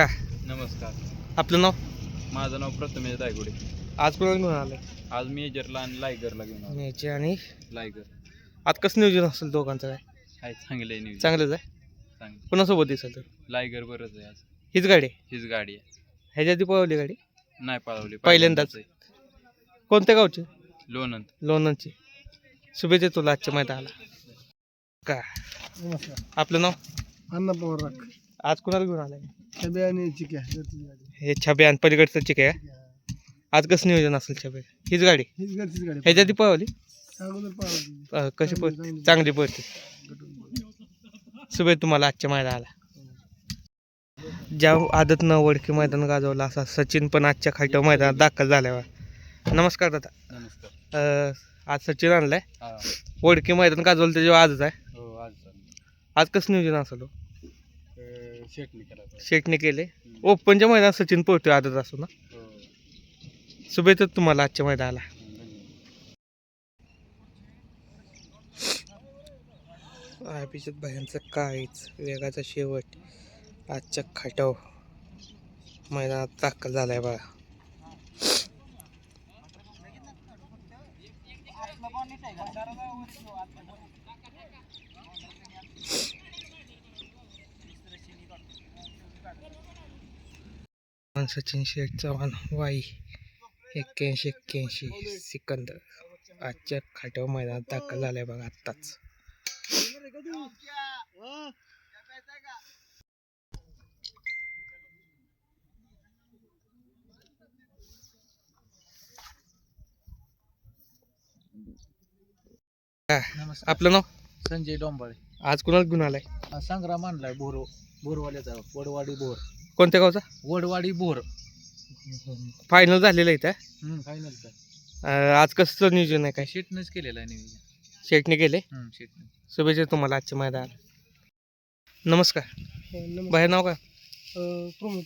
नमस्कार. आपलं नाव? माझं नाव प्रथमेश दायगुडे. आज कोणाला घेऊन आलं? आज मेजरला आणि लायगरला घेऊन आलो. मॅच आणि लायगर आज कसं नियोजन असेल दोघांचं काय? आहे चांगलं आहे न्यूज. चांगलंच आहे. चांगलं. कोणासोबत दिसेल तर? लायगर बरंच आहे आज. हीच गाडी आहे? हीच गाडी आहे. ह्याच्या आधी पळवली गाडी? नाही पळवली पहिल्यांदाच. आहे. कोणत्या गावची? लोणंद. लोणंदची. शुभेच्छा तुला आजच्या मैदानाला. का नमस्कार. आपलं नाव? अण्णा पवार. आज कोणाला घेऊन आलाय? छबे आणि चिक्या हे छबे आणि पलीकडचं चिक आहे. आज कसं नियोजन असेल छबे? हीच गाडी? हीच घरचीच गाडी. ह्याच्या आधी पळवली? अगोदर पाहिजे. कशी पळते? चांगली पळते. शुभेच्छा तुम्हाला आजच्या मैदानाला. ज्या आदत न वडकी मैदान गाजवला असा सचिन पण आजच्या खालच्या मैदानात दाखल झाल्यावर. नमस्कार दादा. नमस्कार. आज सचिन आणलाय. हा. वडकी मैदान गाजवलं त्याच्यावर आजच आहे. हो आज आज कसं नियोजन असेल? शेटणी केला. शेटने केले. ओपनच्या मैदानात सचिन पोहतोय आदत असो ना. शुभेच्छा तुम्हाला आजच्या मैदानाला. अभिजित भायांचं काहीच वेगाचा शेवट आजच्या खाटाव मैदानात दाखल झालाय बघा. सचिन शेठ चव्हाण वाई 81-81 सिकंदर आजच्या खाटाव मैदानात दाखल झालाय बघा आत्ताच. आपलं नाव? संजय डोंबाळे. आज कुणाला घेऊन आलाय? संग्राम आणलाय बोरवाल्याचा. वडवाडी बोर. कोणत्या गावचा? वडवाडी बोर. फायनल झालेलं आहे त्या. फायनल काय आज कसं नियोजन आहे काय? शेटनंच केलेलं आहे नियोजन. शेटने केले. शेटनं. शुभेच्छा तुम्हाला आजच्या मैदानात. नमस्कार. बाहेर नाव काय? प्रमोद.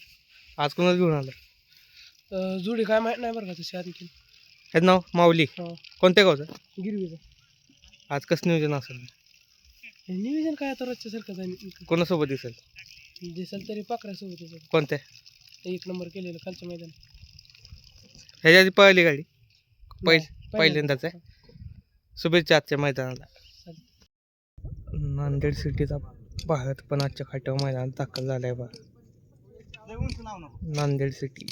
आज कुणाला घेऊन आलं? जोडी काय माहित नाही बरं का तशी आणखी. ह्याचं नाव माऊली. कोणत्या गावचं? गिरवीचं. आज कसं नियोजन असेल? नियोजन काय आता रोजच्या सारखंच आहे. कोणासोबत दिसेल? दिसेल तरी पाकऱ्यासोबत आहे. कोणत्या? 1 नंबर केलेलं खालच्या मैदान. ह्याच्या आधी पळली गाडी? पहिल्यांदाच आहे. शुभेच्छा आजच्या मैदानाला. नांदेड सिटीचा भारत पण आजच्या खाट्यावर मैदानात दाखल झालाय बा. नांदेड सिटी.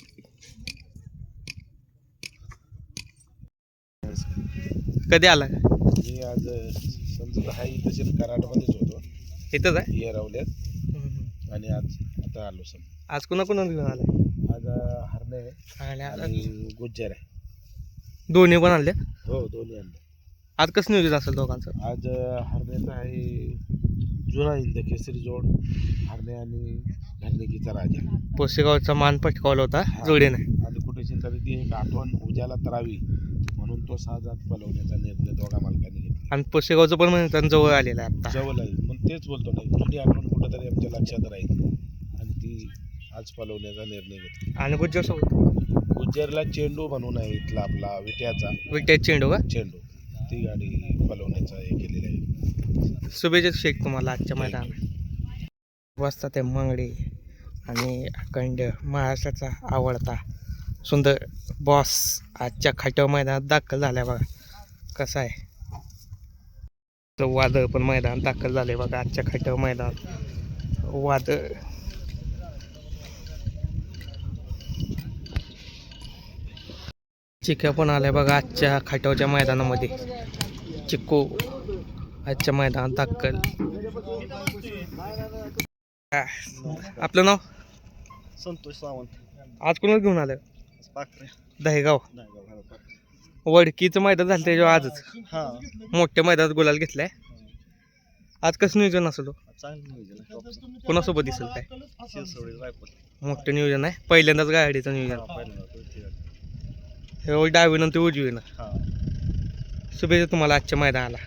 कधी आला? आज समजत आहे इथं कराडमध्येच होतो. इथंच आहे? येरावल्यात. आणि आज आता आलो सम. आज कुणा घेऊन आलाय? आज हरणे आणि गुज्जर आहे. दोन्ही पण आणले? हो दोन्ही आणले. आज कसं नियोजन असेल दोघांचं? आज हरण्याचा आहे जुना हिंद केसरी जोड. हरणे आणि घरनिकीचा राजा. पोसेगावचा मान पटकावला होता जोडीने. आणि कुठे तरी ती एक आठवण उद्याला तरावी म्हणून तो 6 जात पलवण्याचा निर्णय दोघा मालकांनी घेतला. आणि पोसेगावचं पण म्हणजे जवळ आलेलं आहे आता. जवळ आहे पण तेच बोलतो नाही जुनी आठवण कुठेतरी आमच्या लक्षात राहील आणि ती आज पलवण्याचा निर्णय घेतला. आणि गुज्जर सोबत? गुज्जरला चेंडू म्हणून आहे इथला आपला विट्याचा चेंडू का? चेंडू. ती गाडी पलवण्याचा हे केलेलं आहे. शुभेच्छा शेख तुम्हाला आजच्या मैदानात. वाजता ते मंगडी आणि अखंड महाराष्ट्राचा आवडता सुंदर बॉस आजच्या खाट्यावर मैदानात दाखल झालाय बघा. कसं आहे वादळ पण मैदानात दाखल झाले बघा आजच्या खाट्यावर मैदानात. वादळ चिक्या पण आलाय बघा आजच्या खाट्यावरच्या मैदानामध्ये. चिक्कू आजच्या मैदानात दाखल. आपलं नाव? संतोष सावंत. आज कोणाला घेऊन आलं? पाकऱ्या. दहेगाव. वडकीचं मैदान झालं त्याच्यावर आजच मोठ्या मैदानात गुलाल घेतलाय. आज कसं नियोजन असेल? चांगलं नियोजन. कोणासोबत दिसेल काय? शिरसोडी रायपूर. मोठं नियोजन आहे. पहिल्यांदाच गाडीचं नियोजन. हे डावीनं ते उजवीनं. शुभेच्छा तुम्हाला आजच्या मैदानाला.